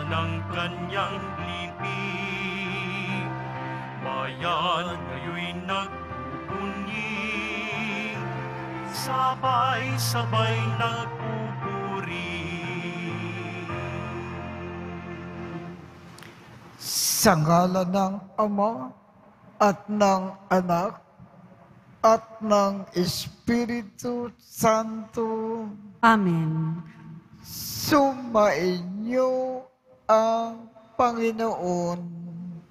ng kanyang libing. Bayan ngayon'y nagpupuni, sabay-sabay nagpupuri. Sa ngalan ng Ama at ng Anak at ng Espiritu Santo. Amen. Sumainyo ang Panginoon.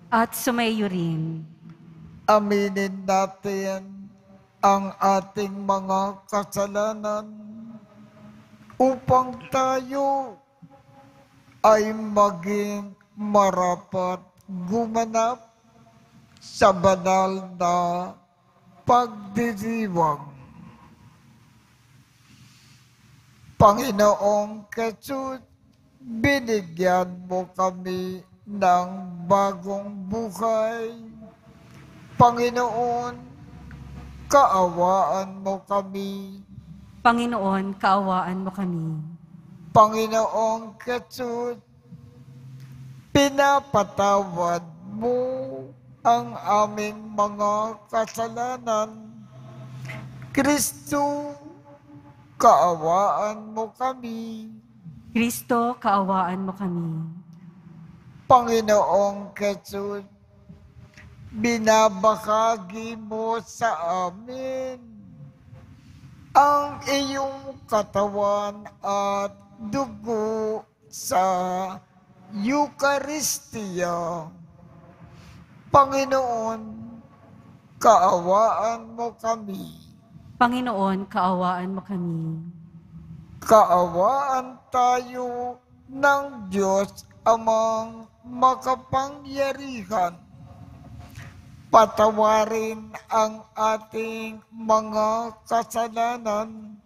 At sumayo rin. Aminin natin ang ating mga kasalanan upang tayo ay maging marapat gumanap sa banal na pagdiriwang. Panginoong Jesus, binigyan mo kami ng bagong buhay. Panginoon, kaawaan mo kami. Panginoon, kaawaan mo kami. Panginoong Jesus, pinapatawad mo ang aming mga kasalanan. Kristo, kaawaan mo kami. Kristo, kaawaan mo kami. Panginoong Jesus, binabahagi mo sa amin ang iyong katawan at dugo sa Eucharistia. Panginoon, kaawaan mo kami. Panginoon, kaawaan mo kami. Kaawaan tayo ng Diyos Amang makapangyarihan. Patawarin ang ating mga kasalanan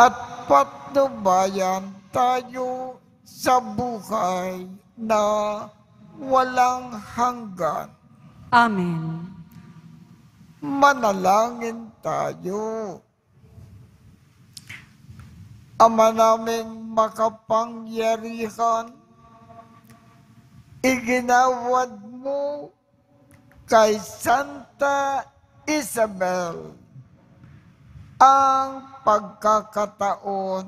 at patnubayan tayo sa buhay na walang hanggan. Amen. Manalangin tayo. Ama naming makapangyarihan, iginawad mo kay Santa Isabel ang pagkakataon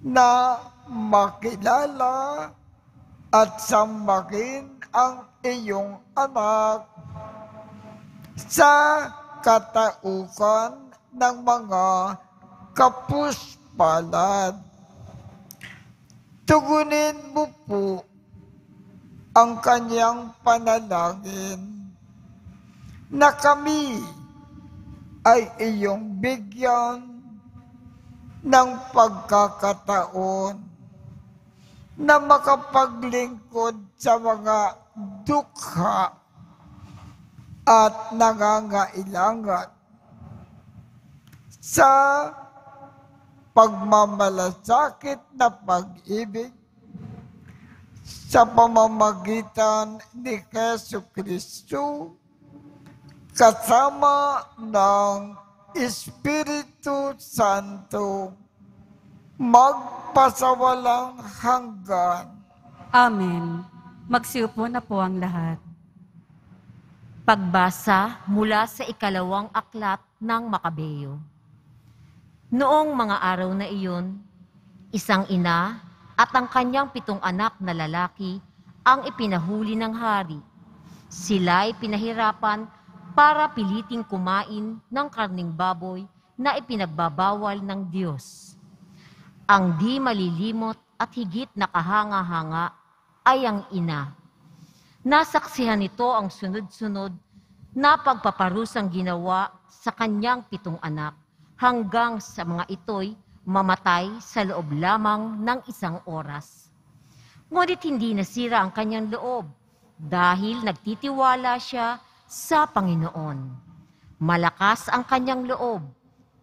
na makilala at sambahin ang iyong anak sa kataukan ng mga kapuspalad. Tugunin mo po ang kanyang panalangin na kami ay iyong bigyan ng pagkakataon na makapaglingkod sa mga dukha at nangangailangan sa pagmamalasakit na pag-ibig sa pamamagitan ni Jesucristo kasama ng Espiritu Santo magpasawalang hanggan. Amen. Magsiupo na po ang lahat. Pagbasa mula sa ikalawang aklat ng Makabeo. Noong mga araw na iyon, isang ina at ang kanyang 7 anak na lalaki ang ipinahuli ng hari. Sila'y pinahirapan para piliting kumain ng karning baboy na ipinagbabawal ng Diyos. Ang di malilimot at higit na kahanga-hanga ay ang ina. Nasaksihan nito ang sunod-sunod na pagpaparusang ginawa sa kanyang 7 anak hanggang sa mga ito'y mamatay sa loob lamang ng 1 oras. Ngunit hindi nasira ang kanyang loob dahil nagtitiwala siya sa Panginoon. Malakas ang kanyang loob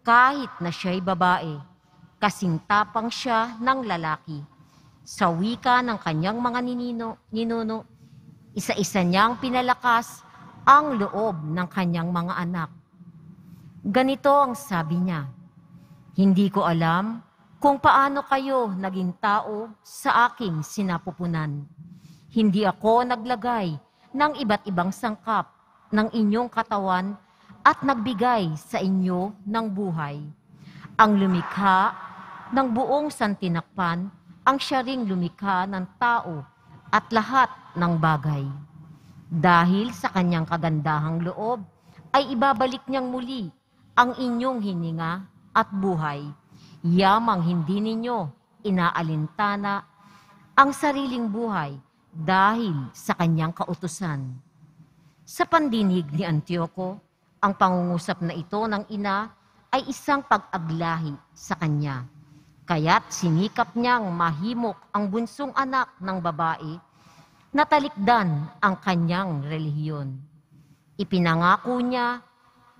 kahit na siya'y babae, kasing tapang siya ng lalaki. Sa wika ng kanyang mga ninuno, isa-isa niyang pinalakas ang loob ng kanyang mga anak. Ganito ang sabi niya, "Hindi ko alam kung paano kayo naging tao sa aking sinapupunan. Hindi ako naglagay ng iba't ibang sangkap ng inyong katawan at nagbigay sa inyo ng buhay. Ang lumikha ng buong santinakpan, ang siya ring lumikha ng tao at lahat ng bagay. Dahil sa kanyang kagandahang loob, ay ibabalik niyang muli ang inyong hininga at buhay. Yamang hindi ninyo inaalintana ang sariling buhay dahil sa kanyang kautusan. Sa pandinig ni Antioco, ang pangungusap na ito ng ina ay isang pag-aglahi sa kanya. Kaya't sinikap niyang mahimok ang bunsong anak ng babae na talikdan ang kanyang relihiyon. Ipinangako niya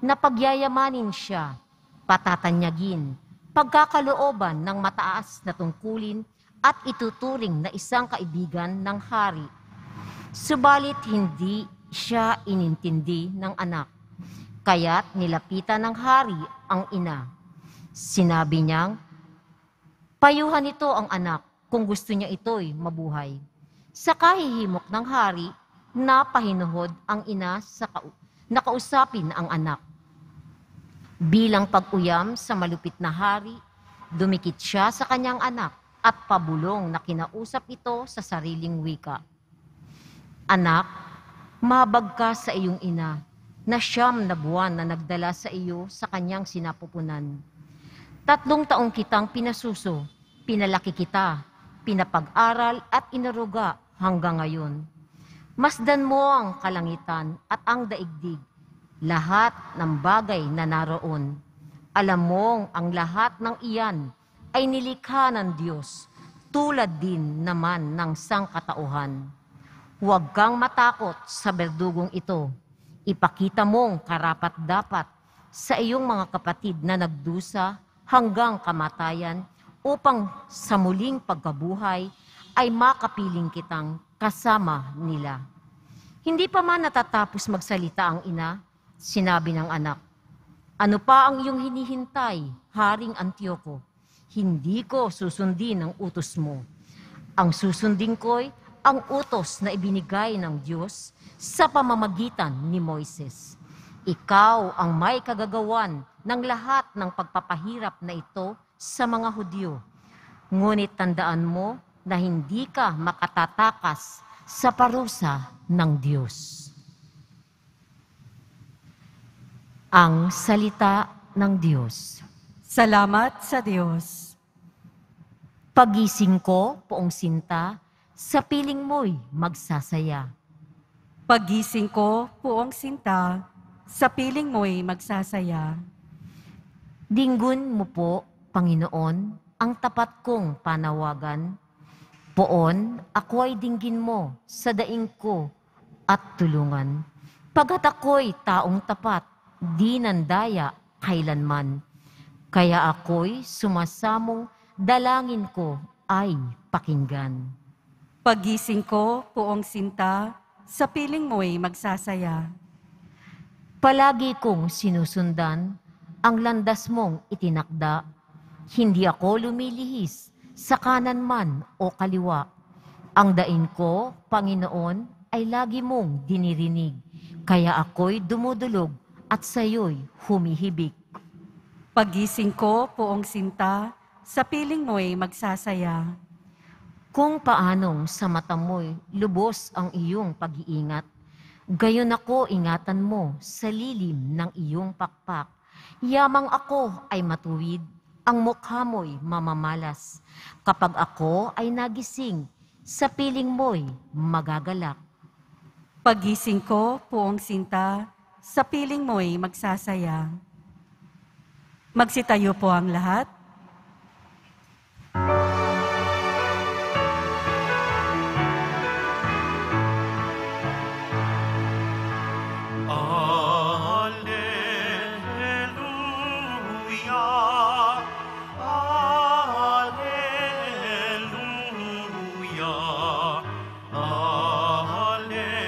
na pagyayamanin siya, patatanyagin, pagkakalooban ng mataas na tungkulin at ituturing na isang kaibigan ng hari. Subalit hindi siya inintindi ng anak, kaya't nilapitan ng hari ang ina. Sinabi niyang, payuhan ito ang anak kung gusto niya ito'y mabuhay. Sa kahihimok ng hari, napahinuhod ang ina sa nakausapin ang anak. Bilang pag-uyam sa malupit na hari, dumikit siya sa kanyang anak at pabulong na kinausap ito sa sariling wika. Anak, mahabag ka sa iyong ina, na 9 na buwan na nagdala sa iyo sa kanyang sinapupunan. 3 taong kitang pinasuso, pinalaki kita, pinapag-aral at inaruga hanggang ngayon. Masdan mo ang kalangitan at ang daigdig, lahat ng bagay na naroon. Alam mong ang lahat ng iyan ay nilikha ng Diyos, tulad din naman ng sangkatauhan. Huwag kang matakot sa berdugong ito. Ipakita mong karapat-dapat sa iyong mga kapatid na nagdusa hanggang kamatayan upang sa muling pagkabuhay ay makapiling kitang kasama nila. Hindi pa man natatapos magsalita ang ina, sinabi ng anak, ano pa ang iyong hinihintay, Haring Antioco? Hindi ko susundin ang utos mo. Ang susundin ko'y ang utos na ibinigay ng Diyos sa pamamagitan ni Moises. Ikaw ang may kagagawan ng lahat ng pagpapahirap na ito sa mga Hudyo. Ngunit tandaan mo na hindi ka makatatakas sa parusa ng Diyos. Ang salita ng Diyos. Salamat sa Diyos. Pagising ko, poong sinta, sa piling mo'y magsasaya. Pagising ko, puong sinta, sa piling mo'y magsasaya. Dinggun mo po, Panginoon, ang tapat kong panawagan. Poon, ako ay dinggin mo sa daing ko at tulungan. Pagkat ako'y taong tapat, di nandaya kailanman. Kaya ako'y sumasamong dalangin ko ay pakinggan. Pagising ko, puong sinta, sa piling mo'y magsasaya. Palagi kong sinusundan ang landas mong itinakda. Hindi ako lumilihis sa kanan man o kaliwa. Ang daing ko, Panginoon, ay lagi mong dinirinig. Kaya ako'y dumudulog at sa'yo'y humihibik. Pagising ko, puong sinta, sa piling mo'y magsasaya. Kung paanong sa mata mo'y lubos ang iyong pag-iingat, gayon ako ingatan mo sa lilim ng iyong pakpak. Yamang ako ay matuwid, ang mukha mo'y mamamalas. Kapag ako ay nagising, sa piling mo'y magagalak. Pagising ko, puong sinta, sa piling mo'y magsasaya. Magsitayo po ang lahat. Alleluia, Alleluia, Alleluia,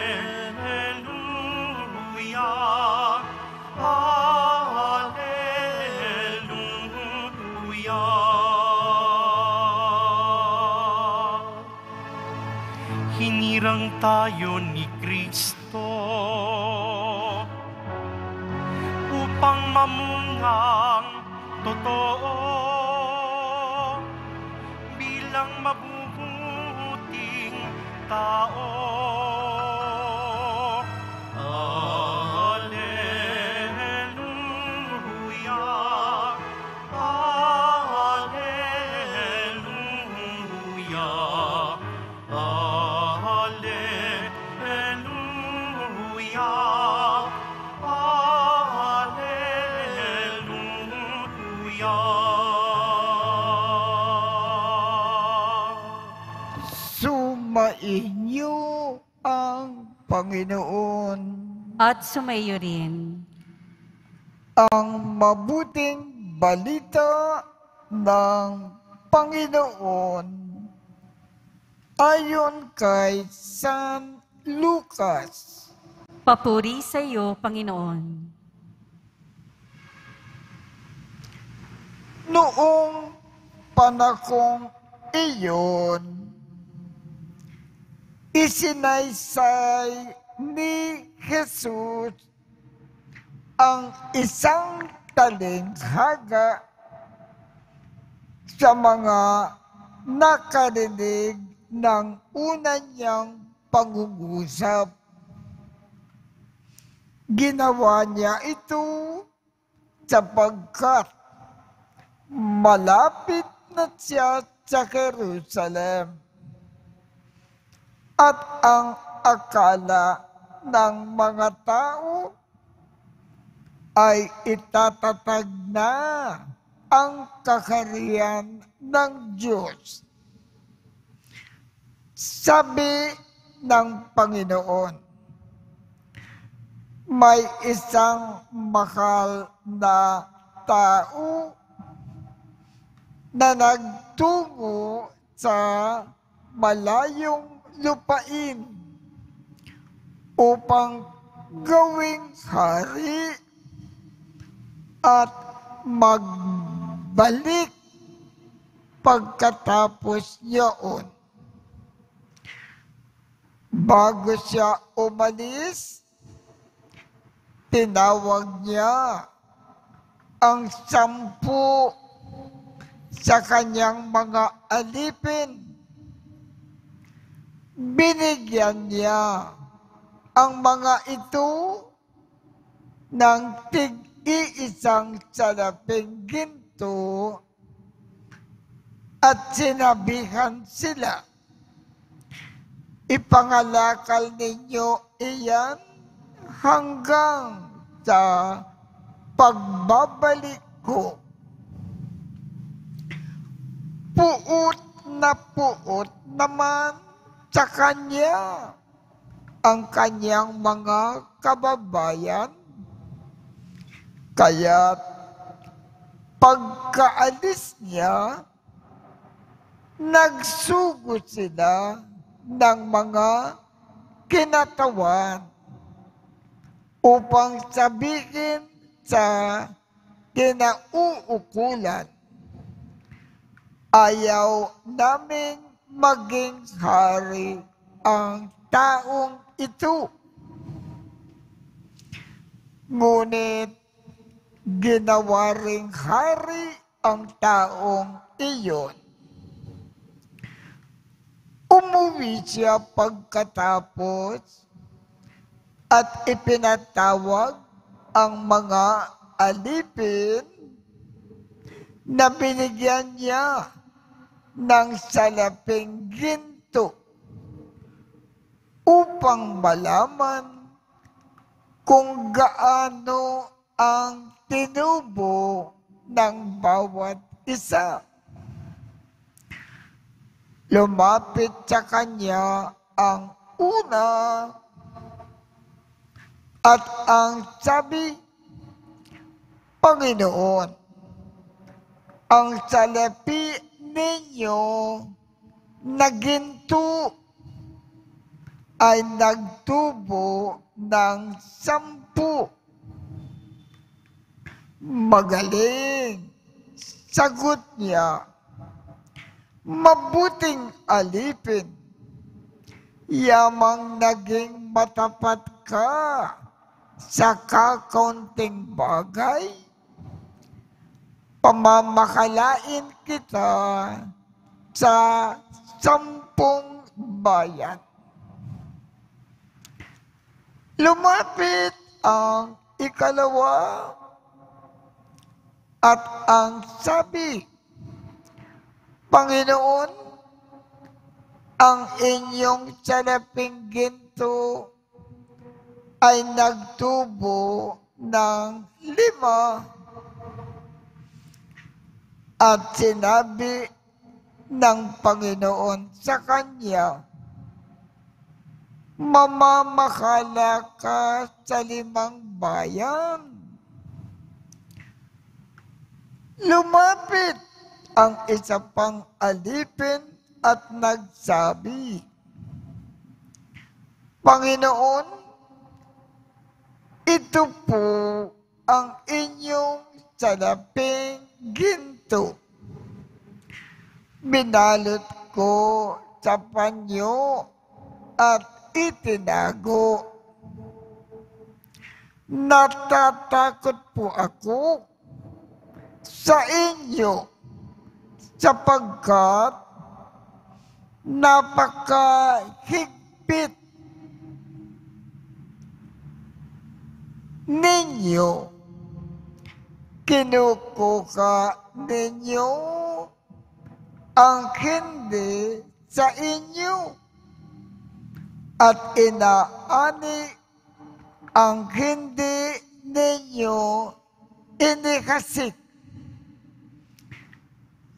Alleluia. hinirang tayo ni Kristo upang mamungang totoo bilang mabubuting tao. Alleluia, Alleluia, Alleluia, Alleluia. Sumainyo ang Panginoon. At sumayo rin. Ang mabuting balita ng Panginoon ayon kay San Lucas. Papuri sa iyo, Panginoon. Noong panahong iyon, isinaysay ni Jesus ang isang talinghaga sa mga nakarinig ng una niyang pangungusap. Ginawa niya ito sapagkat malapit na siya sa Jerusalem. At ang akala ng mga tao ay itatatag na ang kaharian ng Diyos. Sabi ng Panginoon, may isang mahal na tao na nagtungo sa malayong lupain upang gawing hari at magbalik pagkatapos niyon. Bago siya umalis, tinawag niya ang 10 sa kanyang mga alipin. Binigyan niya ang mga ito ng tig-iisang salaping ginto at sinabihan sila, ipangalakal ninyo iyan hanggang sa pagbabalik ko. Puot naman sa kanya ang kanyang mga kababayan. Kaya pagkaalis niya, nagsugo sila ng mga kinatawan upang sabihin sa kinauukulan, ayaw naming maging hari ang taong ito. Ngunit ginawa ring hari ang taong iyon. Umuwi siya pagkatapos at ipinatawag ang mga alipin na binigyan niya ng salaping ginto upang malaman kung gaano ang tinubo ng bawat isa. Lumapit sa kanya ang una at ang sabi, Panginoon, ang salapi ninyo na ginto ay nagtubo ng 10. Magaling, sagot niya. Mabuting alipin, yamang naging matapat ka sa kakaunting bagay, pamamakalain kita sa 10 bayan. Lumapit ang ikalawa at ang sabi, Panginoon, ang inyong salaping ginto ay nagtubo ng 5. At sinabi ng Panginoon sa kanya, mamamakala ka sa 5 bayan. Lumapit ang isa pang alipin at nagsabi, Panginoon, ito po ang inyong salaping ginto. Binalot ko sa panyo at itinago. Natatakot po ako sa inyo sapagkat napakahigpit ninyo. Kinukuha ninyo ang hindi sa inyo at inaani ang hindi ninyo inikasik.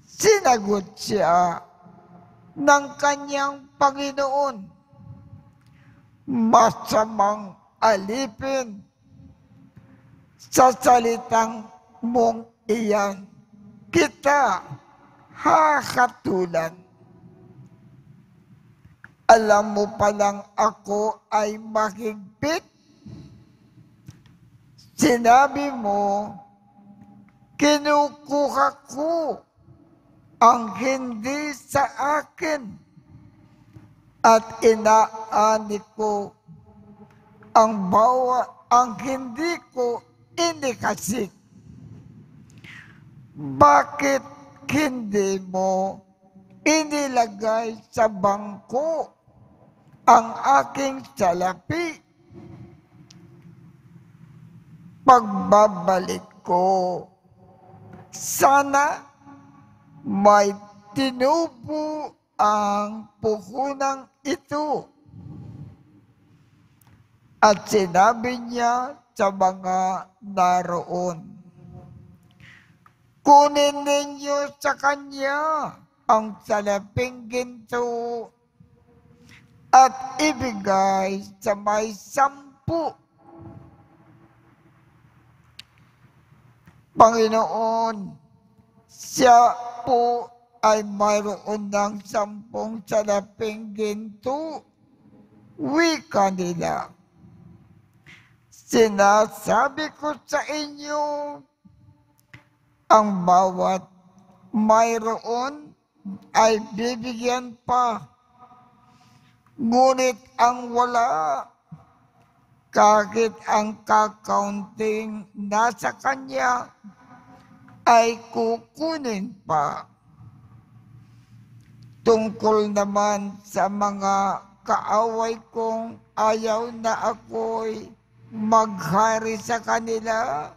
Sinagot siya ng kanyang Panginoon, masamang alipin, sa salitang mong iyan, kita hakatulan. Alam mo palang ako ay mahigpit. Sinabi mo, kinukuha ko ang hindi sa akin at inaani ko ang hindi ko inikasik. Bakit hindi mo inilagay sa bangko ang aking salapi? Pagbabalik ko, sana may tinubo ang puhunang ito. At sinabi niya sa mga naroon, kunin ninyo sa kanya ang salaping ginto at ibigay sa may 10. Panginoon, siya po ay mayroon ng 10 salaping ginto. Wika nila. Sinasabi ko sa inyo, ang bawat mayroon ay bibigyan pa. Ngunit ang wala, kahit ang kakaunting nasa kanya, ay kukunin pa. Tungkol naman sa mga kaaway kong ayaw na ako'y maghari sa kanila,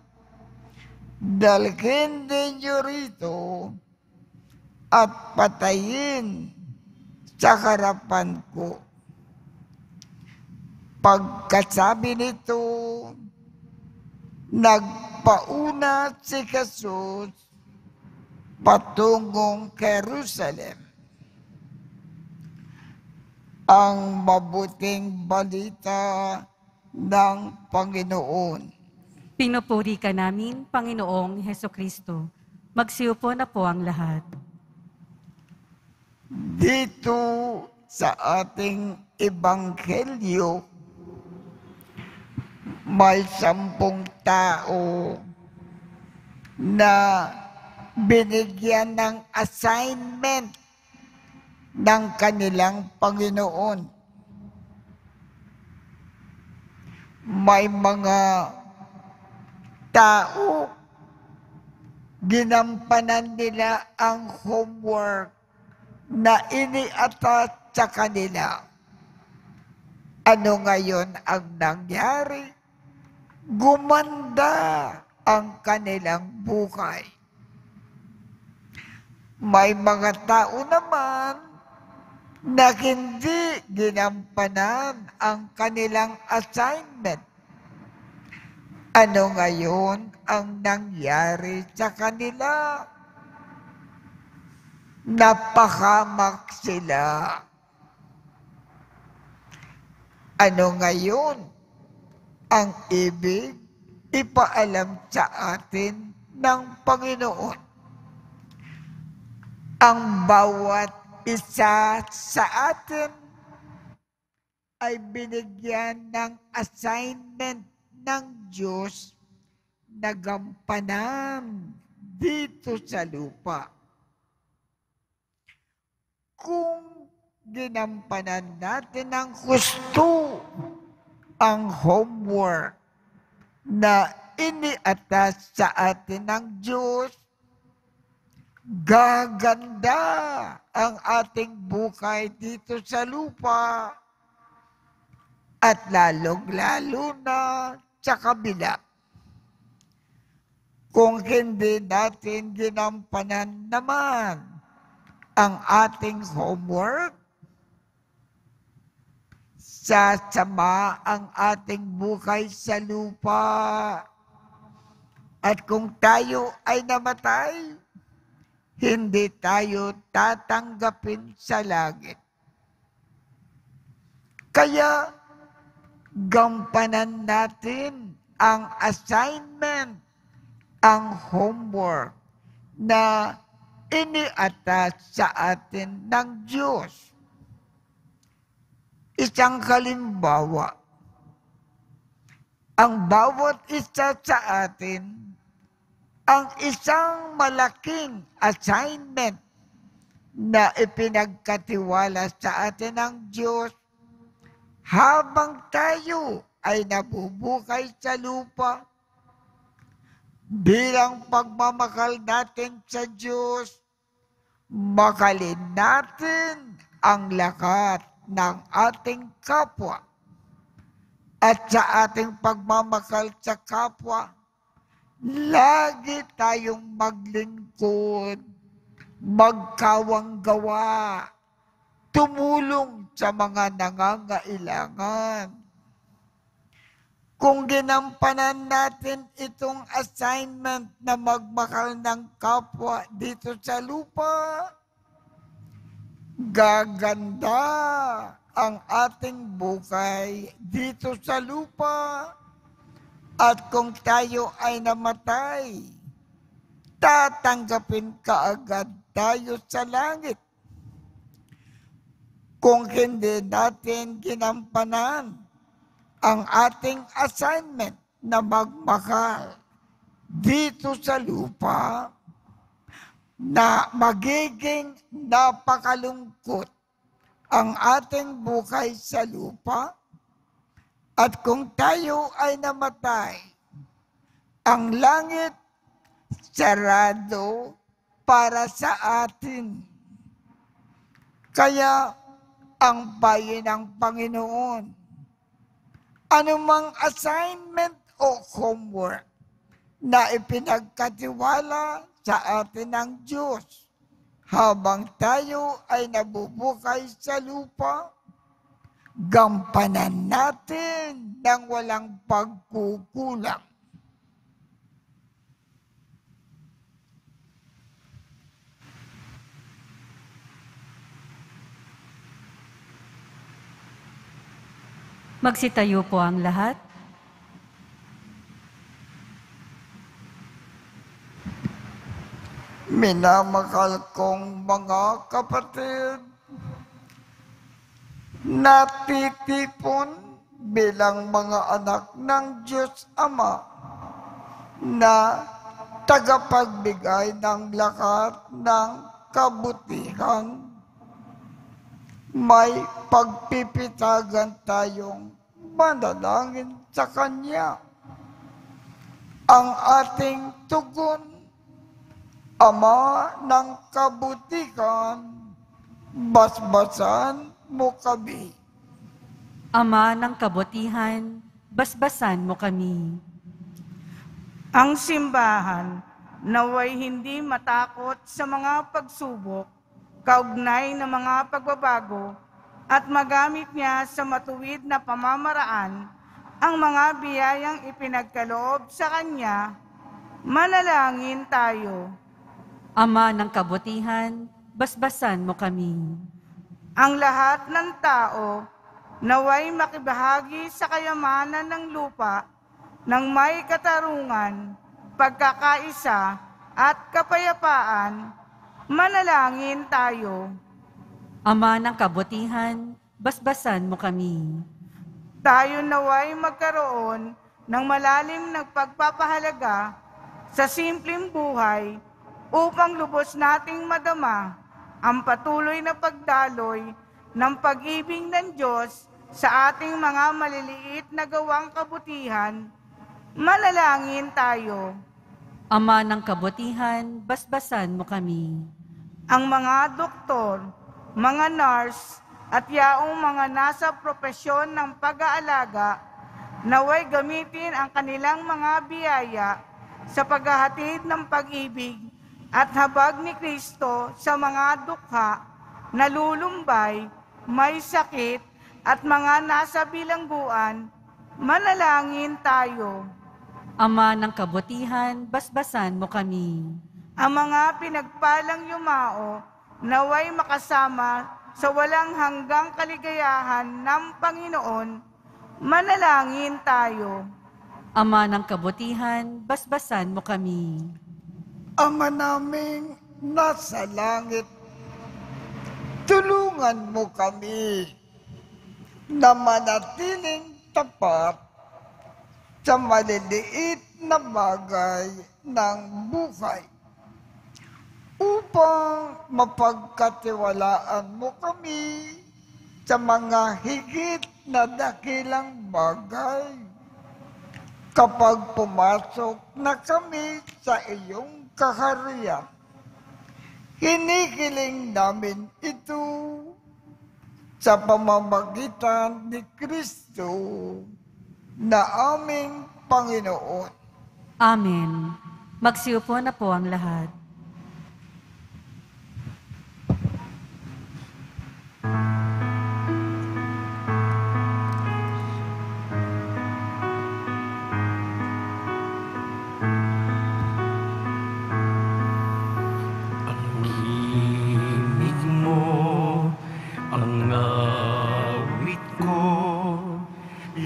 dalhin ninyo rito at patayin sa harapan ko. Pagkasabi nito, nagpauna si Jesus patungong Jerusalem. Ang mabuting balita ng Panginoon. Pinupuri ka namin, Panginoong Hesukristo. Magsiupo na po ang lahat. Dito sa ating ebanghelyo, may 10 tao na binigyan ng assignment ng kanilang Panginoon. May mga tao, ginampanan nila ang homework na iniatas sa kanila. Ano ngayon ang nangyari? Gumanda ang kanilang buhay. May mga tao naman na hindi ginampanan ang kanilang assignment. Ano ngayon ang nangyari sa kanila? Napahamak sila. Ano ngayon ang ibig ipaalam sa atin ng Panginoon? Ang bawat isa sa atin ay binigyan ng assignment ng Diyos na gampanan dito sa lupa. Kung ginampanan natin ng gusto ang homework na iniatas sa atin ng Diyos, gaganda ang ating buhay dito sa lupa at lalong-lalo na sa kabila. Kung hindi natin ginampanan naman ang ating homework, sasama ang ating buhay sa lupa. At kung tayo ay namatay, hindi tayo tatanggapin sa langit. Kaya, gampanan natin ang assignment, ang homework na iniatas sa atin ng Diyos. Isang halimbawa, ang bawat isa sa atin, ang isang malaking assignment na ipinagkatiwala sa atin ng Diyos habang tayo ay nabubuhay sa lupa bilang pagmamahal natin sa Diyos, mahalin natin ang lahat ng ating kapwa. At sa ating pagmamahal sa kapwa, lagi tayong maglingkod, magkawang gawa, tumulong sa mga nangangailangan. Kung ginampanan natin itong assignment na magmahal ng kapwa dito sa lupa, gaganda ang ating buhay dito sa lupa. At kung tayo ay namatay, tatanggapin kaagad tayo sa langit. Kung hindi natin ginampanan ang ating assignment na magmahal dito sa lupa, na magiging napakalungkot ang ating buhay sa lupa. At kung tayo ay namatay, ang langit sarado para sa atin. Kaya ang payo ng Panginoon, anumang assignment o homework na ipinagkatiwala sa atin ng Diyos habang tayo ay nabubuhay sa lupa, gampanan natin ng walang pagkukulang. Magsitayo po ang lahat. Minamahal kong mga kapatid, natitipon bilang mga anak ng Diyos Ama na tagapagbigay ng lahat ng kabutihan. May pagpipitagan tayong manalangin sa Kanya. Ang ating tugon, Ama ng kabutihan, basbasan mo kami. Ama ng kabutihan, basbasan mo kami. Ang simbahan naway hindi matakot sa mga pagsubok, kaugnay ng mga pagbabago, at magamit niya sa matuwid na pamamaraan ang mga biyayang ipinagkaloob sa Kanya. Manalangin tayo. Ama ng kabutihan, basbasan mo kami. Ang lahat ng tao naway makibahagi sa kayamanan ng lupa ng may katarungan, pagkakaisa at kapayapaan. Manalangin tayo. Ama ng kabutihan, basbasan mo kami. Tayo naway magkaroon ng malalim na pagpapahalaga sa simpleng buhay upang lubos nating madama ang patuloy na pagdaloy ng pag-ibig ng Diyos sa ating mga maliliit na gawang kabutihan. Manalangin tayo. Ama ng kabutihan, basbasan mo kami. Ang mga doktor, mga nurse, at yaong mga nasa propesyon ng pag-aalaga, naway gamitin ang kanilang mga biyaya sa paghahatid ng pag-ibig at habag ni Kristo sa mga dukha, nalulumbay, may sakit, at mga nasa bilangguan. Manalangin tayo. Ama ng kabutihan, basbasan mo kami. Ang mga pinagpalang yumao, naway makasama sa walang hanggang kaligayahan ng Panginoon. Manalangin tayo. Ama ng kabutihan, basbasan mo kami. Ama naming nasa langit, tulungan mo kami na manatiling tapat sa maliliit na bagay ng buhay upang mapagkatiwalaan mo kami sa mga higit na dakilang bagay. Kapag pumasok na kami sa iyong kaharian, hinihiling namin ito sa pamamagitan ni Kristo na aming Panginoon. Amen. Magsiupo na po ang lahat. Ang himig mo, ang awit ko,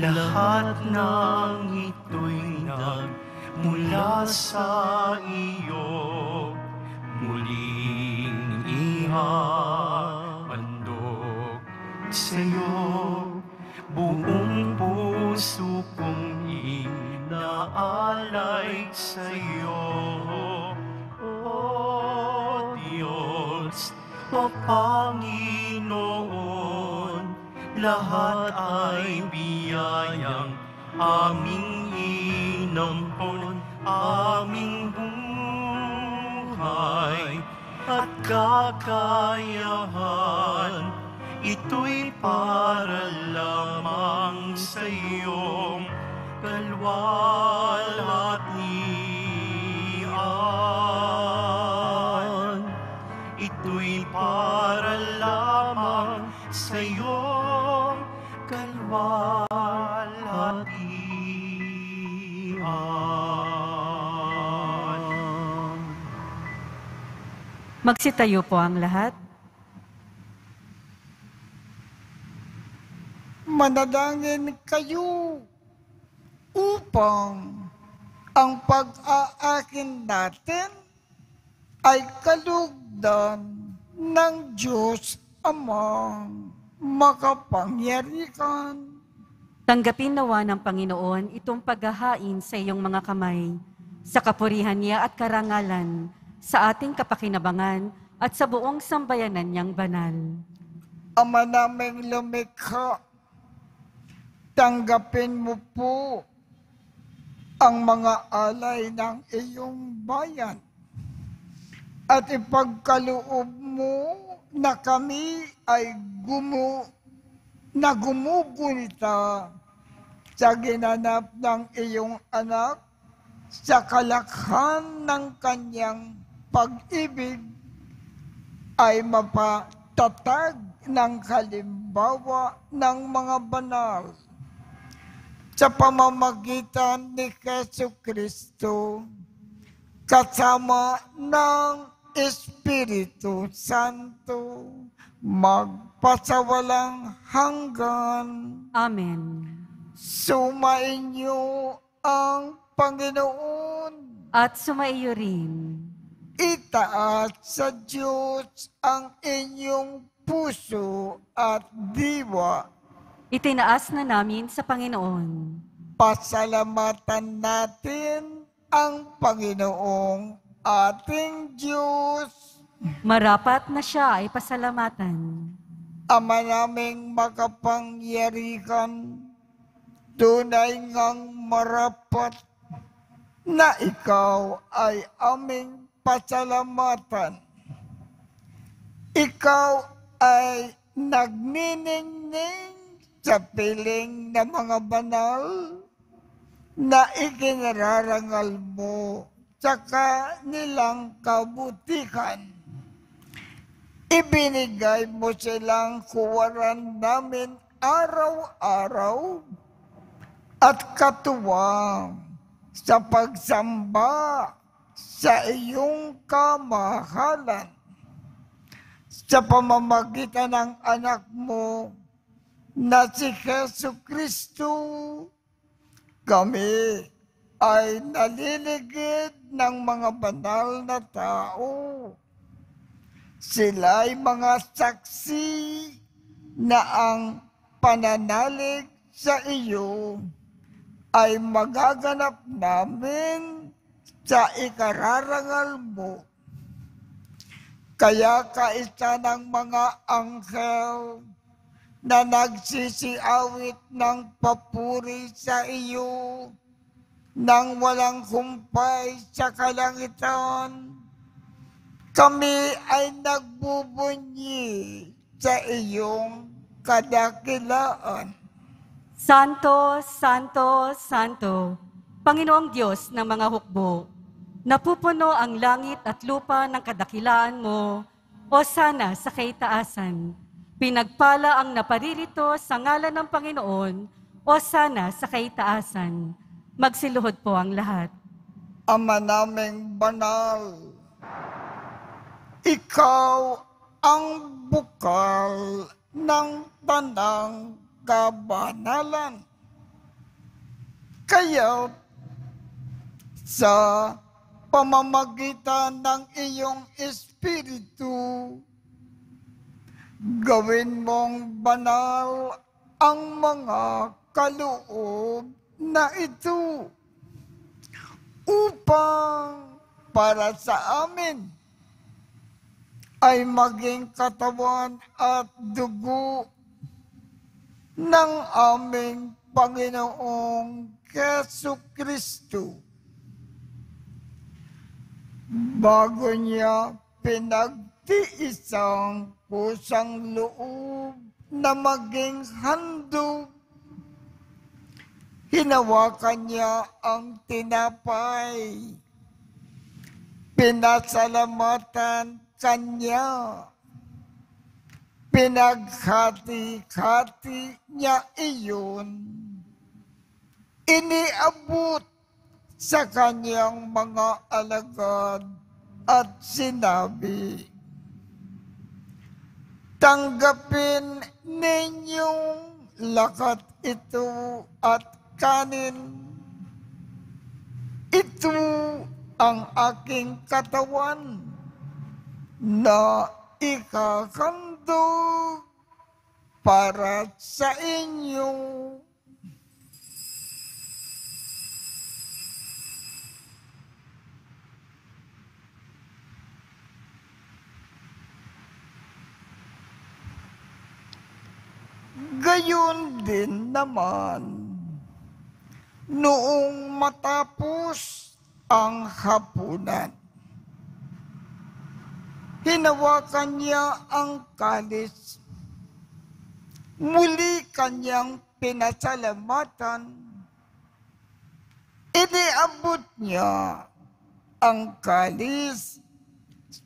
lahat ng ito'y nagmula sa iyo. Muling ihahandog sa'yo, buong puso kong inaalay sa'yo. O Diyos, o Panginoon, lahat ay biyayang aming inampon, aming buhay at kakayahan. Ito'y para lamang sa iyong kalwalhatian. Ito'y para lamang sa iyong kalwalhatian. Magsitayo po ang lahat. Manalangin kayo upang ang pag-aakin natin ay kalugdan ng Diyos Amang makapangyarihan. Tanggapin nawa ng Panginoon itong paghahain sa iyong mga kamay, sa kapurihan niya at karangalan, sa ating kapakinabangan at sa buong sambayanan niyang banal. Ama naming lumikha, tanggapin mo po ang mga alay ng iyong bayan at ipagkaloob mo na kami ay gumugunita sa ginanap ng iyong anak sa kalakhan ng kanyang pag-ibig ay mapatatag ng halimbawa ng mga banal sa pamamagitan ni Jesucristo kasama ng Espiritu Santo magpasawalang hanggan. Amen. Sumainyo ang Panginoon. At sumaiyo rin. Itaas sa Diyos ang inyong puso at diwa. Itinaas na namin sa Panginoon. Pasalamatan natin ang Panginoong ating Diyos. Marapat na siya ay pasalamatan. Ama naming makapangyarihan, tunay ngang marapat na ikaw ay aming pasalamatan. Ikaw ay nagniningning sa piling ng mga banal na ikinararangal mo sa kanilang kabutihan. Ibinigay mo silang kuwaran namin araw-araw at katuwang sa pagsamba sa iyong kamahalan. Sa pamamagitan ng anak mo na si Jesucristo, kami ay naliligid ng mga banal na tao. Sila'y mga saksi na ang pananalig sa iyo ay magaganap namin sa ikararangal mo. Kaya kaisa ng mga anghel na nagsisiawit ng papuri sa iyo nang walang humpay sa kalangitan, kami ay nagbubunyi sa iyong kadakilaan. Santo, Santo, Santo, Panginoong Diyos ng mga hukbo, napupuno ang langit at lupa ng kadakilaan mo, o sana sa kaitaasan. Pinagpala ang naparirito sa ngalan ng Panginoon, o sana sa kaitaasan. Magsiluhod po ang lahat. Ama naming banal, ikaw ang bukal ng tanang kabanalan. Kaya sa pamamagitan ng iyong Espiritu, gawin mong banal ang mga kaloob na ito upang para sa amin ay maging katawan at dugo ng aming Panginoong Jesucristo. Bago niya pinagtiisang kusang loob na maging handog, hinawakan niya ang tinapay. Pinasalamatan kanya. Pinaghati-hati niya iyon. Iniabot sa kanyang mga alagad at sinabi, tanggapin ninyong lakat ito at kanin. Ito ang aking katawan na ikakandog para sa inyo. Gayon din naman, noong matapos ang hapunan, hinawakan niya ang kalis, muli kanyang pinasalamatan, iniabot niya ang kalis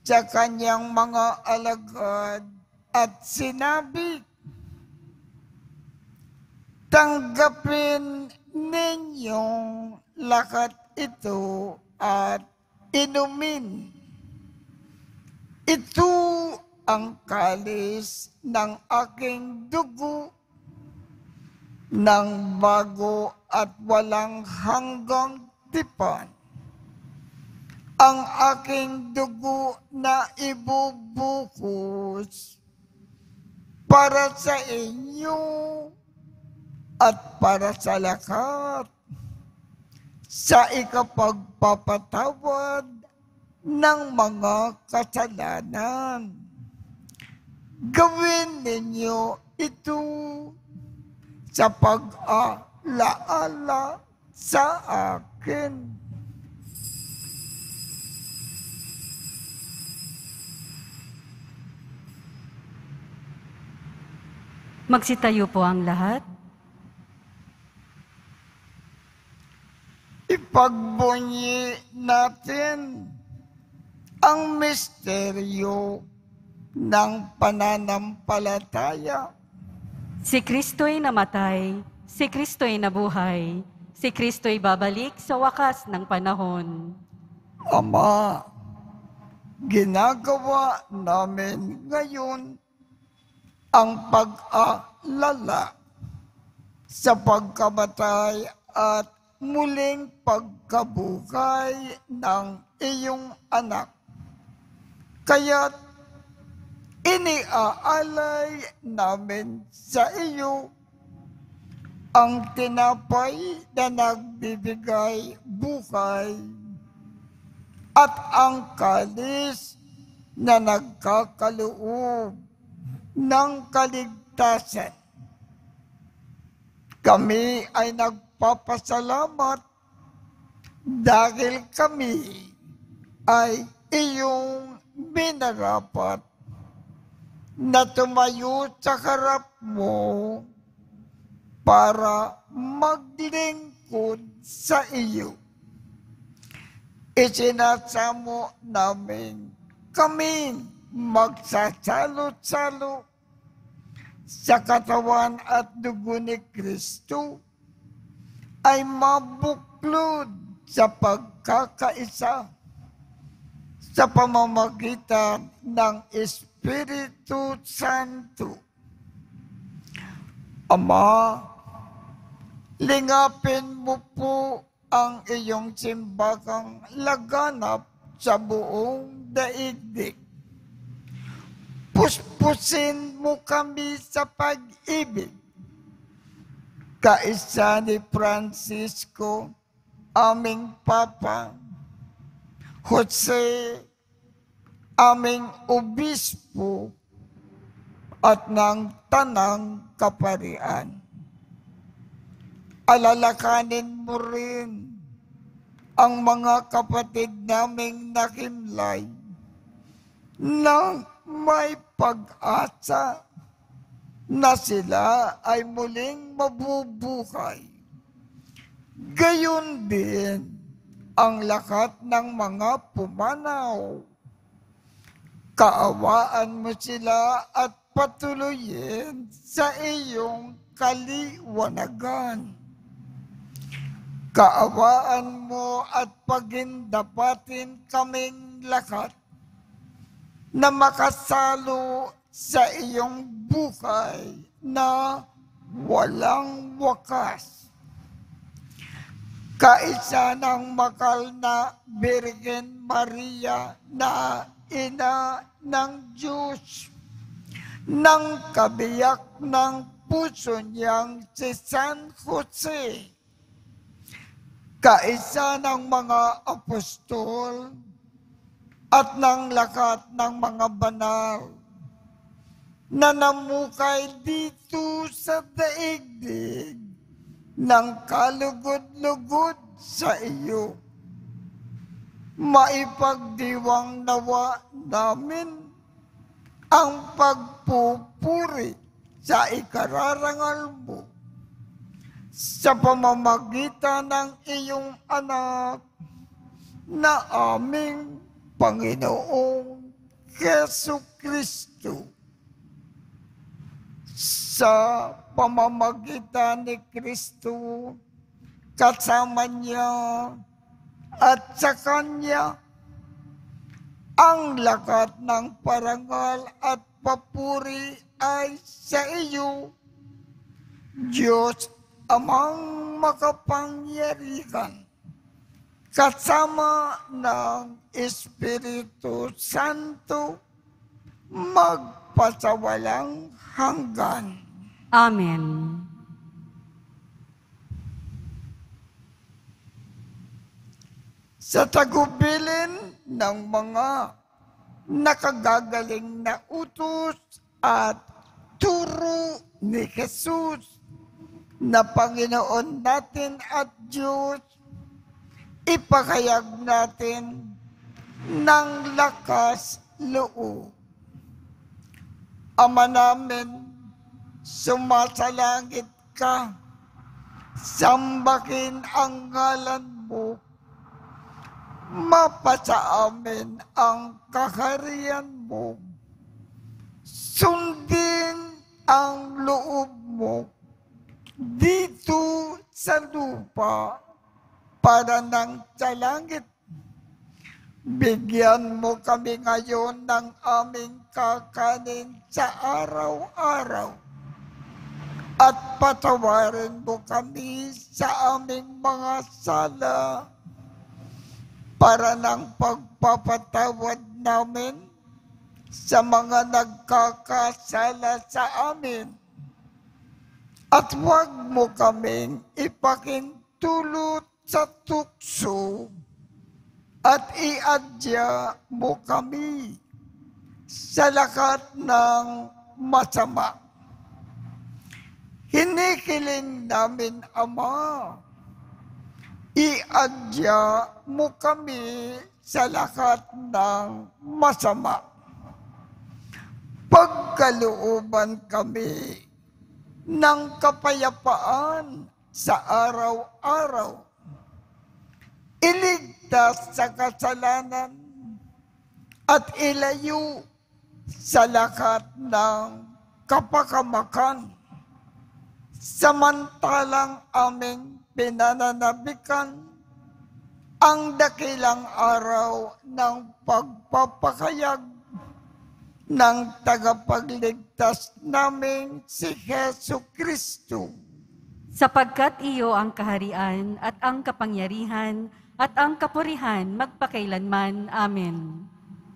sa kanyang mga alagad at sinabi, tanggapin ninyong lahat ito at inumin. Ito ang kalis ng aking dugo ng bago at walang hanggang tipan. Ang aking dugo na ibubuhos para sa inyo at para sa lahat sa ikapagpapatawad ng mga kasalanan. Gawin ninyo ito sa pag-alaala sa akin. Magsitayo po ang lahat. Ipagbunyi natin ang misteryo ng pananampalataya. Si Kristo'y namatay, si Kristo'y nabuhay, si Kristo'y babalik sa wakas ng panahon. Ama, ginagawa namin ngayon ang pag-alala sa pagkamatay at muling pagkabuhay ng iyong anak. Kaya't iniaalay namin sa iyo ang tinapay na nagbibigay buhay at ang kalis na nagkakaloob ng kaligtasan. Kami ay nagpapasalamat dahil kami ay iyong minarapat na tumayo sa harap mo para maglingkod sa iyo. Isinasamo namin kami magsasalo-salo sa katawan at dugo ni Kristo ay mabuklod sa pagkakaisa sa pamamagitan ng Espiritu Santo. Ama, lingapin mo po ang iyong simbahang laganap sa buong daigdig. Puspusin mo kami sa pag-ibig. Kaisa ni Francisco, aming Papa, Jose, aming Obispo, at ng Tanang Kaparian. Alalakanin mo rin ang mga kapatid naming nakimlay nang may pag-asa na sila ay muling mabubuhay. Gayon din ang lahat ng mga pumanaw. Kaawaan mo sila at patuloyin sa iyong kaliwanagan. Kaawaan mo at pagindapatin kaming lahat na makasalo sa iyong buhay na walang wakas. Kaisa ng makal na Birhen Maria na Ina ng Diyos, ng kabiyak ng puso niyang si San Jose, kaisa ng mga apostol at ng lahat ng mga banal na namukay dito sa daigdig ng kalugod-lugod sa iyo. Maipagdiwang nawa namin ang pagpupuri sa ikararangal mo sa pamamagitan ng iyong anak na aming Panginoong Jesucristo. Sa pamamagitan ni Kristo, kasama niya at sa Kanya, ang lakat ng parangal at papuri ay sa iyo, Diyos Amang makapangyarihan, kasama ng Espiritu Santo, magpasawalang hanggan. Amen. Sa tagubilin ng mga nakagagaling na utos at turo ni Jesus na Panginoon natin at Diyos, ipakayag natin ng lakas loob. Ama namin, sumasalangit ka, sambahin ang ngalan mo, mapasa amin ang kaharian mo, sundin ang loob mo dito sa lupa para nang sa langit. Bigyan mo kami ngayon ng aming kakanin sa araw-araw at patawarin mo kami sa aming mga sala para ng pagpapatawad namin sa mga nagkakasala sa amin. At huwag mo kaming ipakintulot sa tukso at iadya mo kami sa lakat ng masama. Hinikiling namin, Ama, iadya mo kami sa lakat ng masama. Pagkalooban kami ng kapayapaan sa araw-araw. Iligtas sa kasalanan at ilayo sa lakat ng kapakamakan. Samantalang aming pinananabikan ang dakilang araw ng pagpapakayag ng tagapagligtas namin si Jesucristo. Sapagkat iyo ang kaharian at ang kapangyarihan at ang kapurihan magpakailanman. Amen.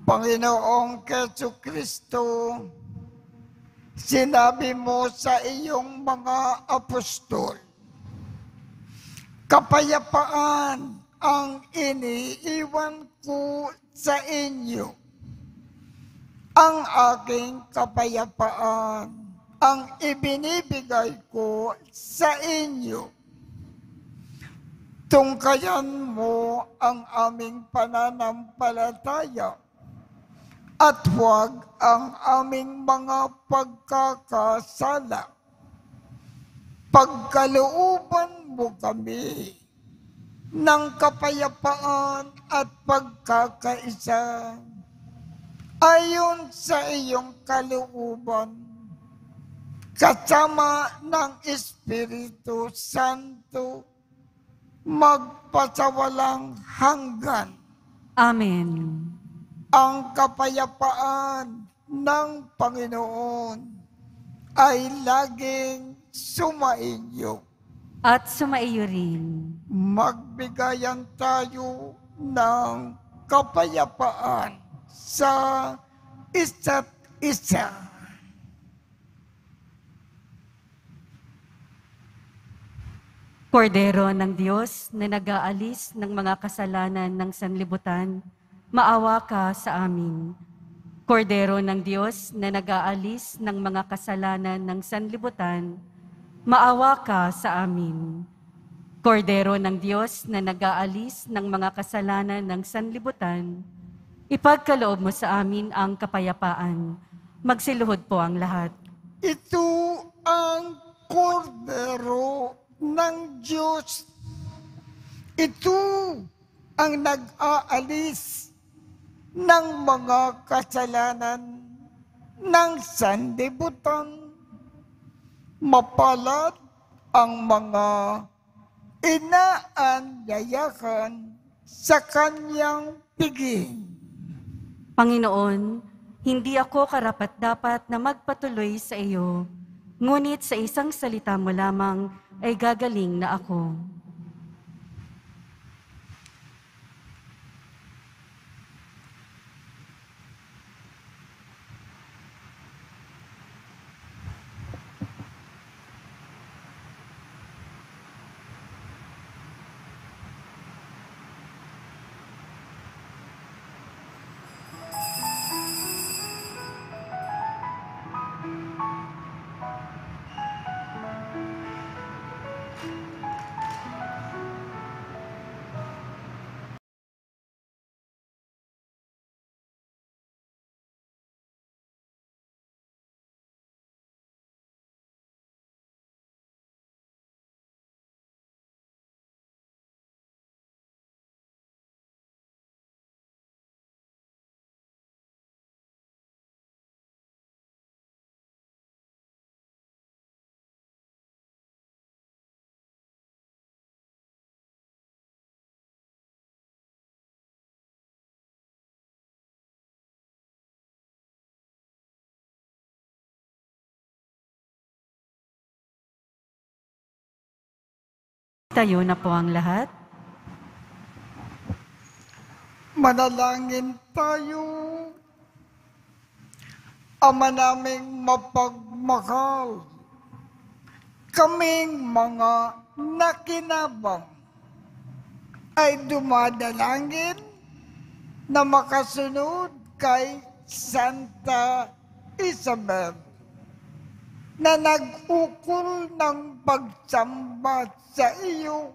Panginoong Jesucristo, sinabi mo sa iyong mga apostol, kapayapaan ang iniiwan ko sa inyo. Ang aking kapayapaan ang ibinibigay ko sa inyo. Tungkayan mo ang aming pananampalataya at huwag ang aming mga pagkakasala. Pagkalooban mo kami ng kapayapaan at pagkakaisa ayon sa iyong kalooban, kasama ng Espiritu Santo, magpasawalang hanggan. Amen. Ang kapayapaan ng Panginoon ay laging sumainyo. At sumaiyo rin. Magbigayan tayo ng kapayapaan sa isa't isa. Kordero ng Diyos na nag-aalis ng mga kasalanan ng sanlibutan, maawa ka sa amin. Kordero ng Diyos na nag-aalis ng mga kasalanan ng sanlibutan, maawa ka sa amin. Kordero ng Diyos na nag-aalis ng mga kasalanan ng sanlibutan, ipagkaloob mo sa amin ang kapayapaan. Magsiluhod po ang lahat. Ito ang kordero ng Diyos. Ito ang nag-aalis ng mga kasalanan ng sanlibutan. Mapalad ang mga inaanyayahan sa kanyang piging. Panginoon, hindi ako karapat-dapat na magpatuloy sa iyo, ngunit sa isang salita mo lamang ay gagaling na ako. Tayo na po ang lahat. Manalangin tayo. Ama naming mapagmahal, kaming mga nakinabang ay dumadalangin na makasunod kay Santa Isabel na nag-ukol ng pagsamba sa iyo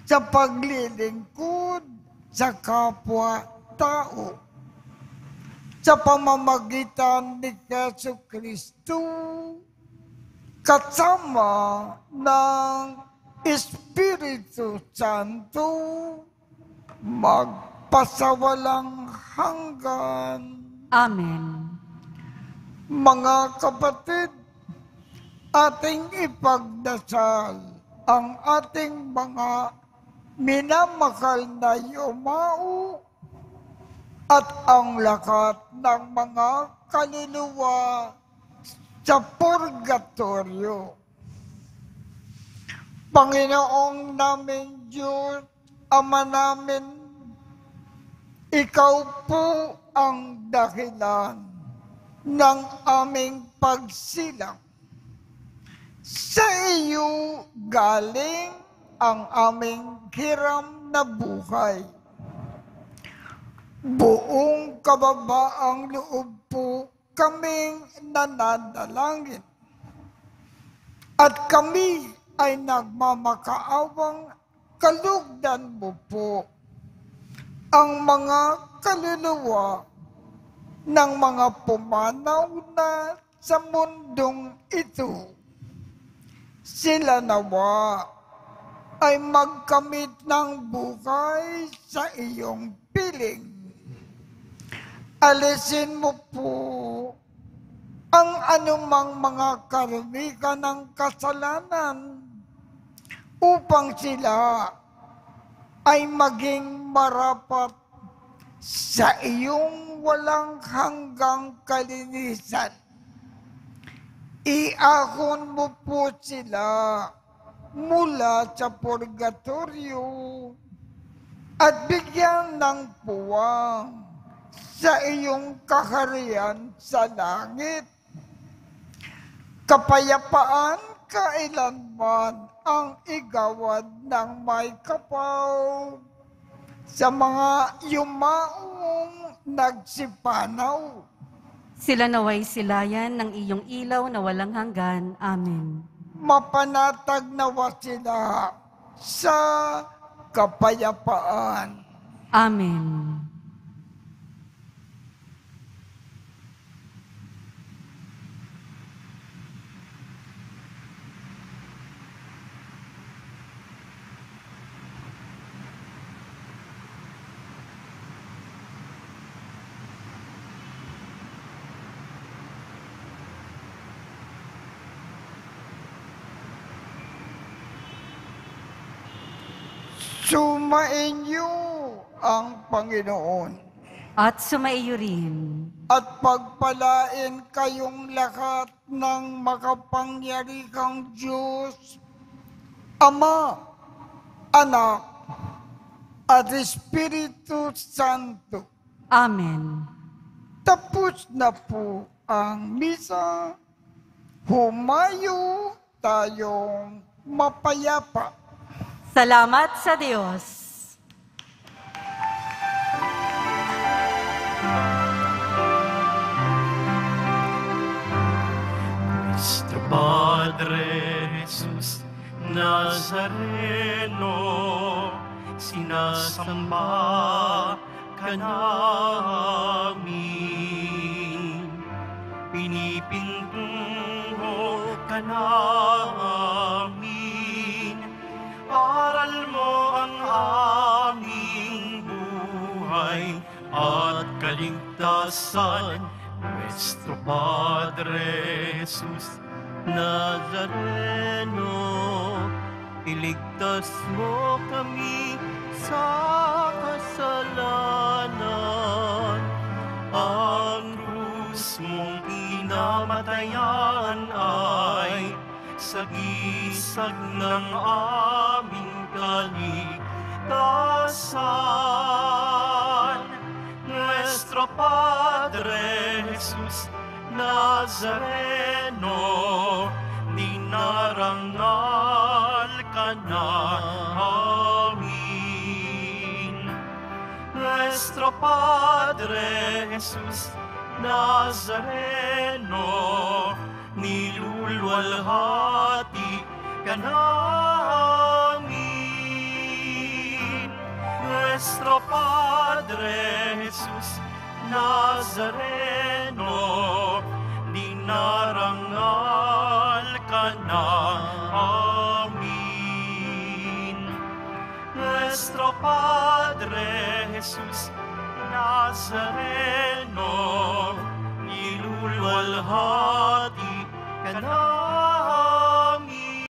sa paglilingkod sa kapwa-tao sa pamamagitan ni Jesucristo kasama ng Espiritu Santo magpasawalang hanggan. Amen. Mga kapatid, ating ipagdasal ang ating mga minamahal na yumao at ang lahat ng mga kaluluwa sa purgatorio. Panginoong naming Diyos, Ama namin, Ikaw po ang dahilan ng aming pagsilang. Sa iyo galing ang aming hiram na buhay. Buong kababaang loob po kaming nananalangin. At kami ay nagmamakaawang kalugdan mo po ang mga kaluluwa ng mga pumanaw na sa mundong ito. Sila nawa ay magkamit ng buhay sa iyong piling. Alisin mo po ang anumang mga karamihan ng kasalanan upang sila ay maging marapat sa iyong walang hanggang kalinisan. Iahon mo po sila mula sa purgatorio at bigyan ng puwang sa iyong kaharian sa langit. Kapayapaan kailanman ang igawad ng may kapal sa mga yumaong nagsipanaw. Sila naway silayan ng iyong ilaw na walang hanggan. Amen. Mapanatag nawa sila sa kapayapaan. Amen. Sumainyo ang Panginoon At sumaiyo rin. at pagpalain kayong lahat ng makapangyarihang Diyos, Ama, Anak, at Espiritu Santo. Amen. Tapos na po ang misa. Humayo tayong mapayapa. Salamat sa Diyos. Nuestro Padre Jesus Nazareno, sinasamba ka namin, pinipintuho ka namin, aral mo ang aming buhay at kaligtasan. Nuestro Padre Jesus Nazareno, iligtas mo kami sa kasalanan. Ang krus mong pinamatayan ay sagisag ng aming kaligtasan. Nuestro Padre Jesus Nazareno, dinarangal ka namin. Nuestro Padre Jesus Nazareno, nilulwalhati ka namin. Nuestro Padre Jesus Nazareno, dinarangal ka namin. Nuestro Padre Jesus Nazareno, nilulwalhati ka namin.